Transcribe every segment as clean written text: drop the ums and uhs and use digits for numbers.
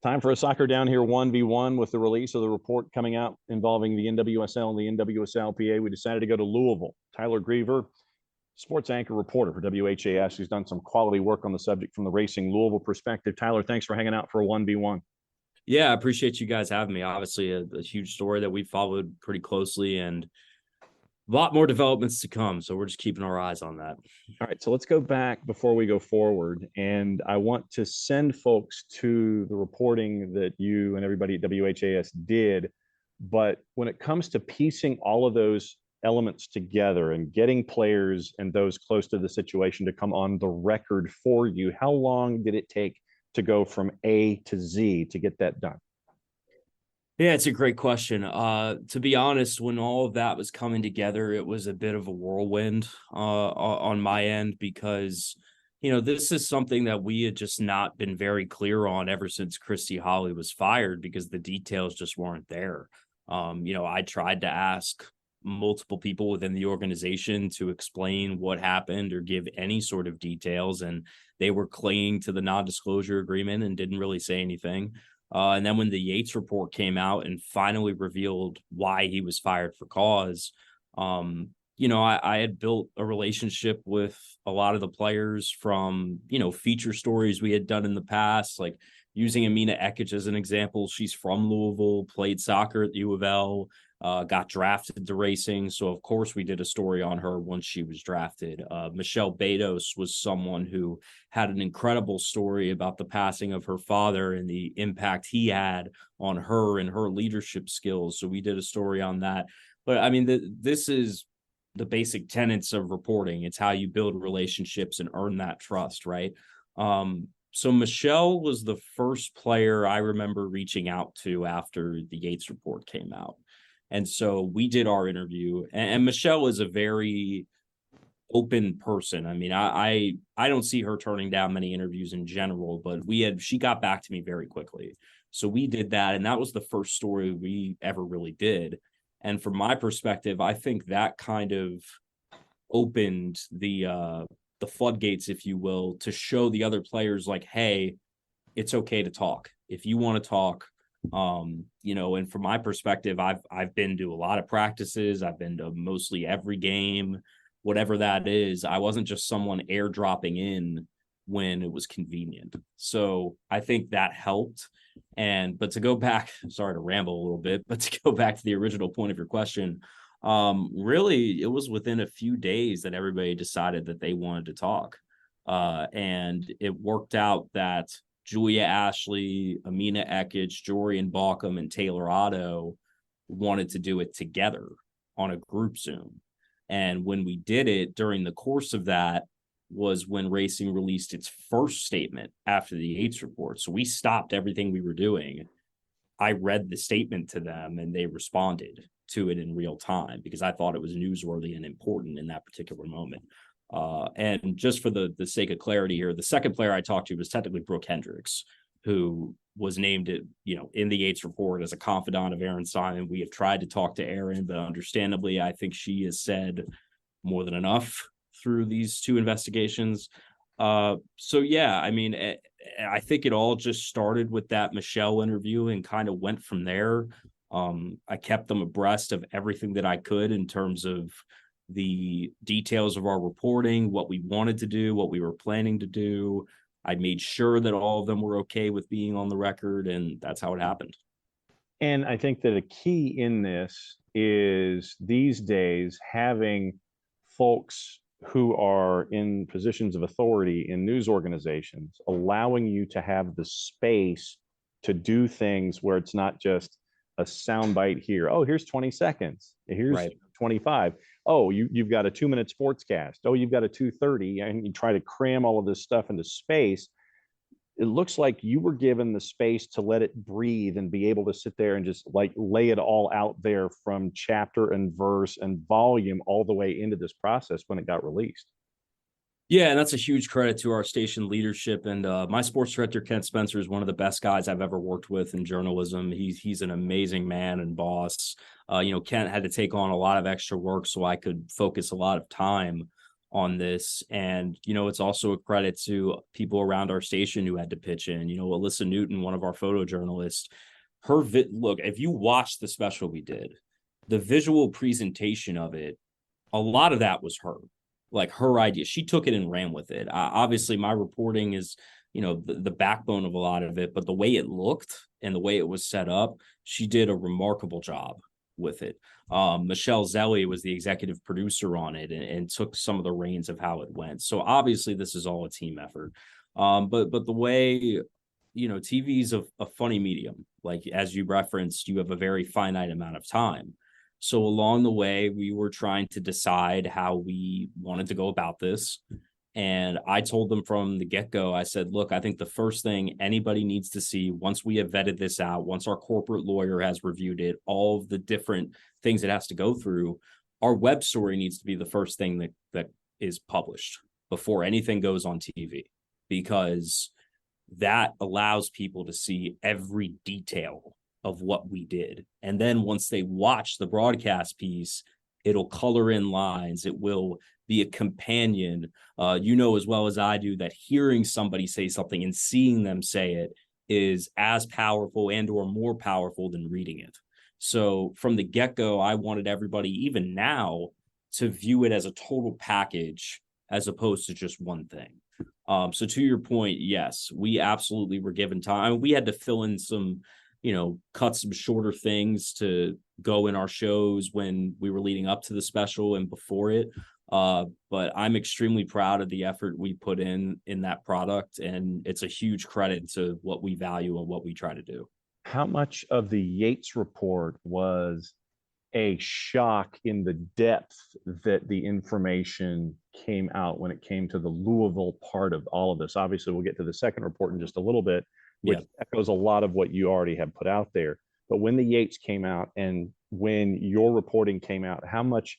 Time for a soccer down here 1v1 with the release of the report coming out involving the NWSL and the NWSLPA. We decided to go to Louisville. Tyler Greever, sports anchor reporter for WHAS, who's done some quality work on the subject from the Racing Louisville perspective. Tyler, thanks for hanging out for a 1v1. Yeah, I appreciate you guys having me. Obviously, a huge story that we followed pretty closely and a lot more developments to come. So we're just keeping our eyes on that. All right, so let's go back before we go forward. And I want to send folks to the reporting that you and everybody at WHAS did. But when it comes to piecing all of those elements together and getting players and those close to the situation to come on the record for you, how long did it take to go from A to Z to get that done? Yeah, it's a great question. To be honest, when all of that was coming together, it was a bit of a whirlwind on my end because, this is something that we had just not been very clear on ever since Christy Holly was fired because the details just weren't there. I tried to ask multiple people within the organization to explain what happened or give any sort of details, and they were clinging to the non-disclosure agreement and didn't really say anything. And then when the Yates report came out and finally revealed why he was fired for cause, I had built a relationship with a lot of the players from, feature stories we had done in the past, like using Amina Ekic as an example. She's from Louisville, played soccer at the U of L, got drafted to Racing. So, of course, we did a story on her once she was drafted. Michelle Bedos was someone who had an incredible story about the passing of her father and the impact he had on her and her leadership skills. So we did a story on that. But, I mean, this is the basic tenets of reporting. It's how you build relationships and earn that trust, right? So Michelle was the first player I remember reaching out to after the Yates report came out. And so we did our interview, and Michelle is a very open person. I mean, I don't see her turning down many interviews in general, but she got back to me very quickly. So we did that, and that was the first story we ever really did. And from my perspective, I think that kind of opened the floodgates, if you will, to show the other players like, hey, it's okay to talk. If you want to talk, and from my perspective, I've been to a lot of practices. I've been to mostly every game, whatever that is. I wasn't just someone airdropping in when it was convenient. So I think that helped. But to go back, sorry to ramble a little bit, but to go back to the original point of your question, really, it was within a few days that everybody decided that they wanted to talk. And it worked out that Julia Ashley, Amina Ekic, Jorian Balcom, and Taylor Otto wanted to do it together on a group Zoom. And when we did it, during the course of that was when Racing released its first statement after the Yates report. So we stopped everything we were doing. I read the statement to them, and they responded to it in real time because I thought it was newsworthy and important in that particular moment. And just for the sake of clarity here, the second player I talked to was technically Brooke Hendricks, who was named in the Yates report as a confidant of Aaron Simon. We have tried to talk to Aaron, but understandably, I think she has said more than enough through these two investigations. So yeah, I mean, I think it all just started with that Michelle interview and kind of went from there. I kept them abreast of everything that I could in terms of the details of our reporting, what we wanted to do, what we were planning to do. I made sure that all of them were okay with being on the record, and that's how it happened. And I think that a key in this is these days having folks who are in positions of authority in news organizations, allowing you to have the space to do things where it's not just a soundbite here. Oh, here's 20 seconds. Here's right. 25. Oh, you've got a 2-minute sportscast. Oh, you've got a 2:30, and you try to cram all of this stuff into space. It looks like you were given the space to let it breathe and be able to sit there and just like lay it all out there from chapter and verse and volume all the way into this process when it got released. Yeah, and that's a huge credit to our station leadership. And my sports director, Kent Spencer, is one of the best guys I've ever worked with in journalism. He's an amazing man and boss. Kent had to take on a lot of extra work so I could focus a lot of time on this. And, it's also a credit to people around our station who had to pitch in. Alyssa Newton, one of our photojournalists, look, if you watch the special we did, the visual presentation of it, a lot of that was her, like her idea. She took it and ran with it. Obviously, my reporting is, the backbone of a lot of it, but the way it looked and the way it was set up, she did a remarkable job with it. Michelle Zelli was the executive producer on it and took some of the reins of how it went. So obviously, this is all a team effort. But the way, TV is a funny medium. Like, as you referenced, you have a very finite amount of time. So along the way, we were trying to decide how we wanted to go about this. And I told them from the get-go, I said, look, I think the first thing anybody needs to see once we have vetted this out, once our corporate lawyer has reviewed it, all of the different things it has to go through, our web story needs to be the first thing that is published before anything goes on TV, because that allows people to see every detail of what we did. And then once they watch the broadcast piece, it'll color in lines. It will be a companion. As well as I do that hearing somebody say something and seeing them say it is as powerful and or more powerful than reading it. So from the get-go, I wanted everybody, even now, to view it as a total package as opposed to just one thing. So to your point, yes, we absolutely were given time. We had to fill in some, cut some shorter things to go in our shows when we were leading up to the special and before it. But I'm extremely proud of the effort we put in that product, and it's a huge credit to what we value and what we try to do. How much of the Yates report was a shock in the depth that the information came out when it came to the Louisville part of all of this? Obviously, we'll get to the second report in just a little bit, which echoes a lot of what you already have put out there. But when the Yates came out and when your reporting came out,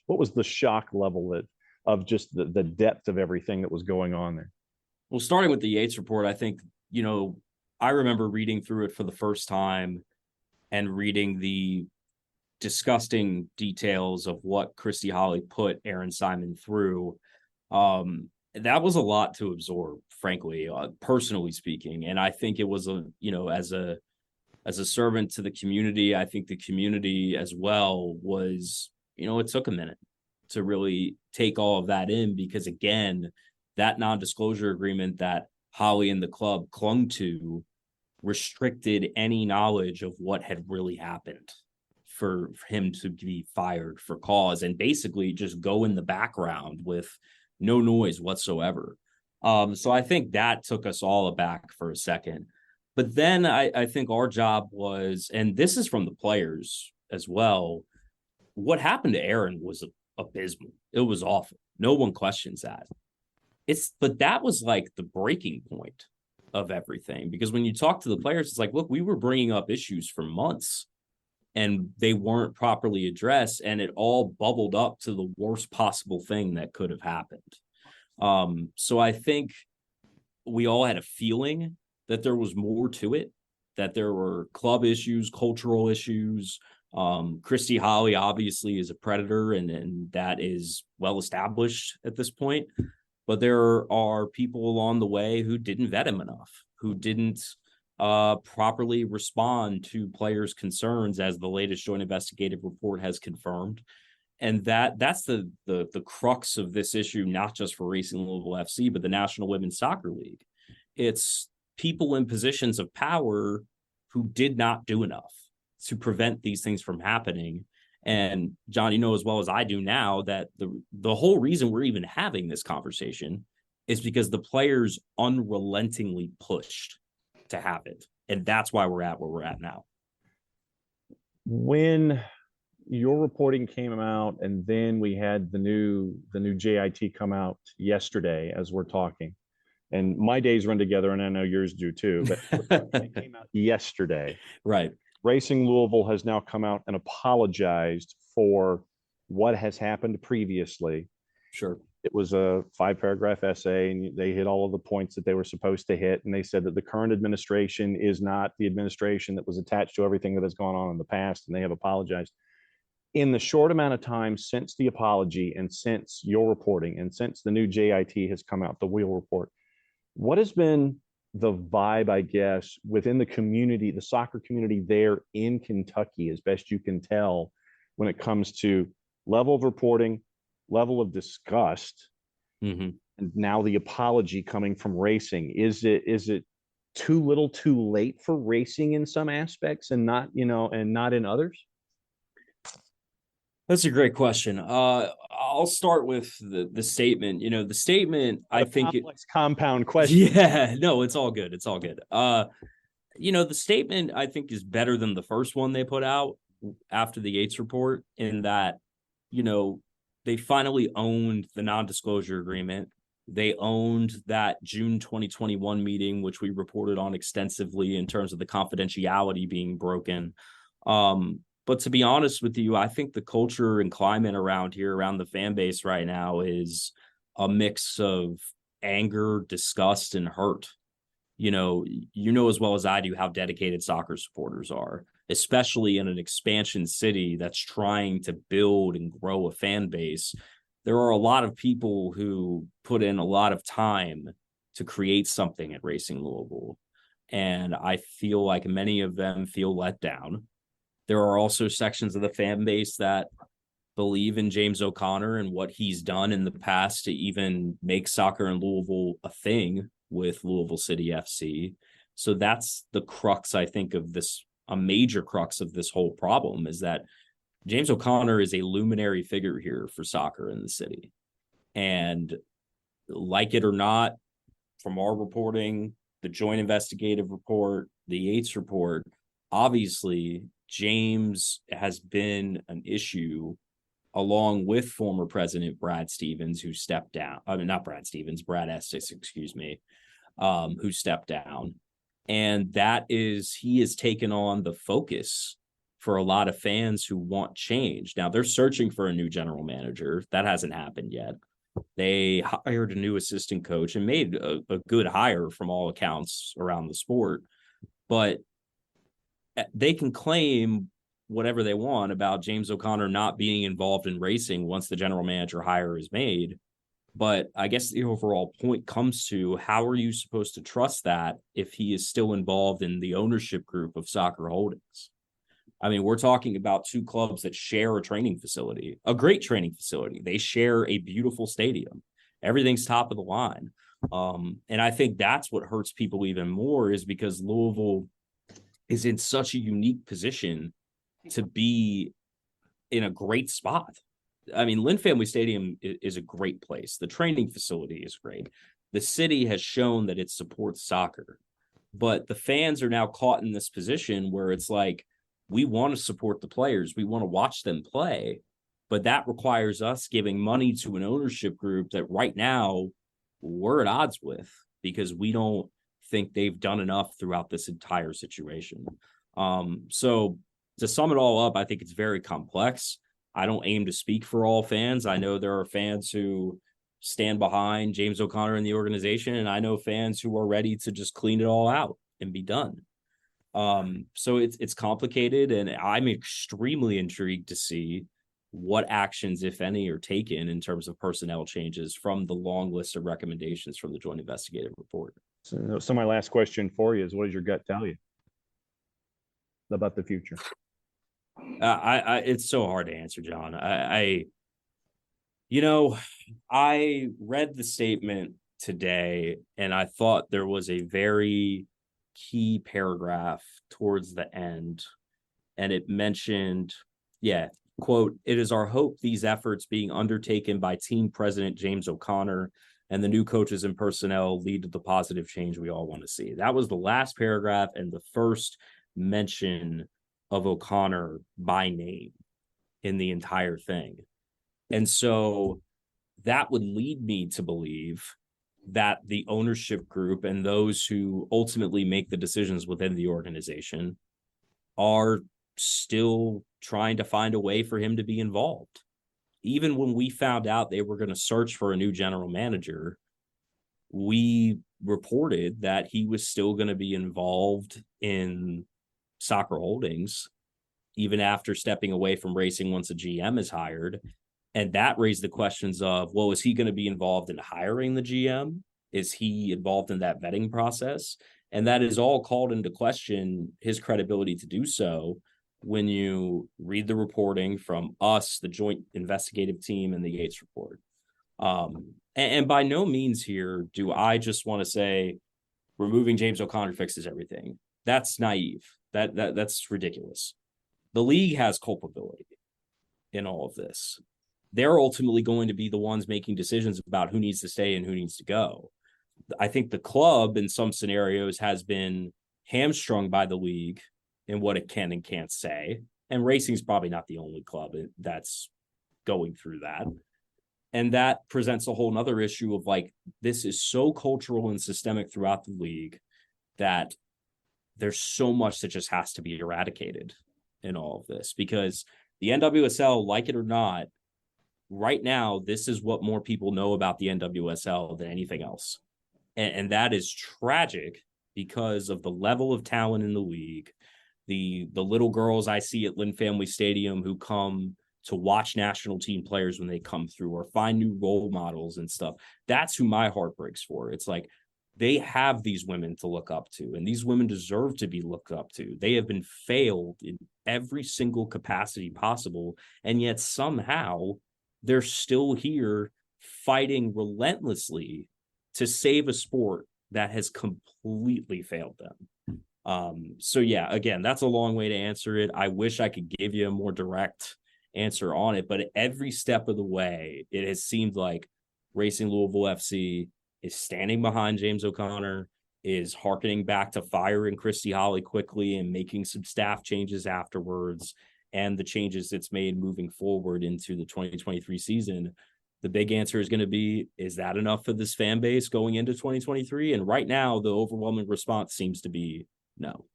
what was the shock level of just the depth of everything that was going on there? Well, starting with the Yates report, I think, I remember reading through it for the first time and reading the disgusting details of what Christy Holly put Aaron Simon through. That was a lot to absorb, frankly, personally speaking. And I think it was as a servant to the community, I think the community as well was, it took a minute to really take all of that in, because again, that non-disclosure agreement that Holly and the club clung to restricted any knowledge of what had really happened for him to be fired for cause and basically just go in the background with no noise whatsoever. So I think that took us all aback for a second. But then I think our job was, and this is from the players as well, what happened to Aaron was abysmal. It was awful. No one questions that. But that was like the breaking point of everything, because when you talk to the players, it's like, look, we were bringing up issues for months and they weren't properly addressed, and it all bubbled up to the worst possible thing that could have happened. So I think we all had a feeling that there was more to it, that there were club issues, cultural issues. Christy Holly obviously is a predator, and that is well established at this point. But there are people along the way who didn't vet him enough, who didn't properly respond to players' concerns, as the latest joint investigative report has confirmed. And that's the crux of this issue, not just for Racing Louisville FC, but the National Women's Soccer League. It's people in positions of power who did not do enough to prevent these things from happening. And John, as well as I do now, that the whole reason we're even having this conversation is because the players unrelentingly pushed to have it. And that's why we're at where we're at now. When your reporting came out, and then we had the new JIT come out yesterday as we're talking, and my days run together, and I know yours do too, but it came out yesterday. Right. Racing Louisville has now come out and apologized for what has happened previously. Sure. It was a 5-paragraph essay, and they hit all of the points that they were supposed to hit. And they said that the current administration is not the administration that was attached to everything that has gone on in the past, and they have apologized. in the short amount of time since the apology and since your reporting and since the new JIT has come out, the Weil Report, what has been the vibe, I guess, within the community, the soccer community there in Kentucky, as best you can tell, when it comes to level of reporting, level of disgust, Mm-hmm. and now the apology coming from Racing? Is it too little, too late for Racing in some aspects, and not and not in others? That's a great question. I'll start with the statement. The statement, I A think it, complex compound question. yeah, no, it's all good. It's all good. The statement I think is better than the first one they put out after the Yates report, in that, they finally owned the non-disclosure agreement. They owned that June 2021 meeting, which we reported on extensively in terms of the confidentiality being broken. But to be honest with you, I think the culture and climate around here, around the fan base right now, is a mix of anger, disgust, and hurt. As well as I do how dedicated soccer supporters are, especially in an expansion city that's trying to build and grow a fan base. There are a lot of people who put in a lot of time to create something at Racing Louisville. And I feel like many of them feel let down. There are also sections of the fan base that believe in James O'Connor and what he's done in the past to even make soccer in Louisville a thing with Louisville City FC. So that's the crux, I think, of this, a major crux of this whole problem, is that James O'Connor is a luminary figure here for soccer in the city. And like it or not, from our reporting, the joint investigative report, the Yates report, obviously James has been an issue, along with former President Brad Stevens, who stepped down. I mean, not Brad Stevens, Brad Estes, excuse me, who stepped down. And he has taken on the focus for a lot of fans who want change. Now, they're searching for a new general manager. That hasn't happened yet. They hired a new assistant coach and made a good hire from all accounts around the sport. But they can claim whatever they want about James O'Connor not being involved in Racing once the general manager hire is made. But I guess the overall point comes to, how are you supposed to trust that if he is still involved in the ownership group of Soccer Holdings? I mean, we're talking about two clubs that share a training facility, a great training facility. They share a beautiful stadium. Everything's top of the line. And I think that's what hurts people even more, is because Louisville is in such a unique position to be in a great spot. I mean, Lynn Family Stadium is a great place. The training facility is great. The city has shown that it supports soccer, but the fans are now caught in this position where it's like, we want to support the players. We want to watch them play, but that requires us giving money to an ownership group that right now we're at odds with, because we don't think they've done enough throughout this entire situation. So to sum it all up, I think it's very complex. I don't aim to speak for all fans. I know there are fans who stand behind James O'Connor and the organization, and I know fans who are ready to just clean it all out and be done. So it's complicated, and I'm extremely intrigued to see what actions, if any, are taken in terms of personnel changes from the long list of recommendations from the Joint Investigative Report. So my last question for you is, what does your gut tell you about the future? It's so hard to answer, John. I read the statement today, and I thought there was a very key paragraph towards the end, and it mentioned, quote, "It is our hope these efforts being undertaken by team president James O'Connor and the new coaches and personnel lead to the positive change we all want to see." That was the last paragraph and the first mention of O'Connor by name in the entire thing. And so that would lead me to believe that the ownership group and those who ultimately make the decisions within the organization are still trying to find a way for him to be involved. Even when we found out they were going to search for a new general manager, we reported that he was still going to be involved in Soccer Holdings, even after stepping away from racing once a GM is hired. And that raised the questions of, well, is he going to be involved in hiring the GM? Is he involved in that vetting process? And that is all called into question his credibility to do so when you read the reporting from us, the joint investigative team, and the Yates report. And by no means here do I just want to say removing James O'Connor fixes everything. That's naive. That's ridiculous. The league has culpability in all of this. They're ultimately going to be the ones making decisions about who needs to stay and who needs to go. I think the club in some scenarios has been hamstrung by the league in what it can and can't say. And racing's probably not the only club that's going through that. And that presents a whole nother issue of like, this is so cultural and systemic throughout the league that there's so much that just has to be eradicated in all of this, because the NWSL, like it or not, right now, this is what more people know about the NWSL than anything else. And that is tragic because of the level of talent in the league. The little girls I see at Lynn Family Stadium who come to watch national team players when they come through or find new role models and stuff. That's who my heart breaks for. It's like they have these women to look up to, and these women deserve to be looked up to. They have been failed in every single capacity possible, and yet somehow they're still here fighting relentlessly to save a sport that has completely failed them. So yeah, again, that's a long way to answer it. I wish I could give you a more direct answer on it, but at every step of the way, it has seemed like Racing Louisville FC is standing behind James O'Connor, is hearkening back to firing Christy Holly quickly and making some staff changes afterwards, and the changes it's made moving forward into the 2023 season. The big answer is going to be, is that enough for this fan base going into 2023? And right now, the overwhelming response seems to be no.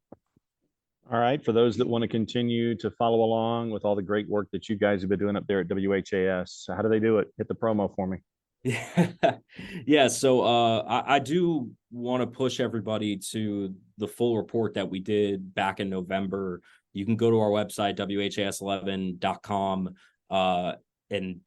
All right. For those that want to continue to follow along with all the great work that you guys have been doing up there at WHAS, how do they do it? Hit the promo for me. Yeah. So I do want to push everybody to the full report that we did back in November. You can go to our website, WHAS11.com, and,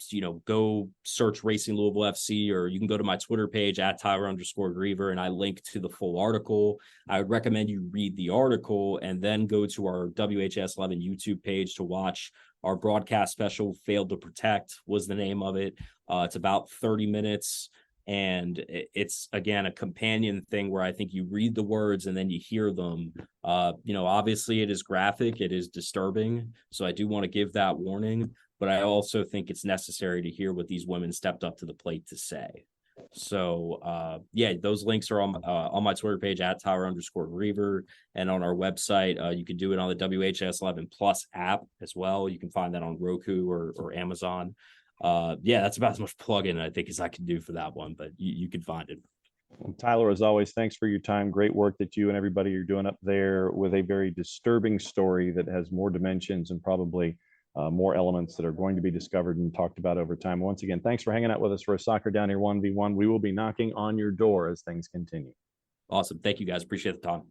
go search Racing Louisville FC, or you can go to my Twitter page at Tyler_Greever, and I link to the full article. I would recommend you read the article and then go to our WHAS11 YouTube page to watch our broadcast special. Failed to Protect was the name of it. It's about 30 minutes. And it's, again, a companion thing where I think you read the words and then you hear them. Obviously it is graphic, it is disturbing. So I do want to give that warning, but I also think it's necessary to hear what these women stepped up to the plate to say. So, those links are on my Twitter page at Tyler_Greever, and on our website. You can do it on the WHS11 Plus app as well. You can find that on Roku or Amazon. That's about as much plug-in I think as I can do for that one, but you can find it. Well, Tyler, as always, thanks for your time. Great work that you and everybody are doing up there with a very disturbing story that has more dimensions and probably more elements that are going to be discovered and talked about over time. Once again, thanks for hanging out with us for a Soccer Down Here 1v1. We will be knocking on your door as things continue. Awesome. Thank you, guys. Appreciate the time.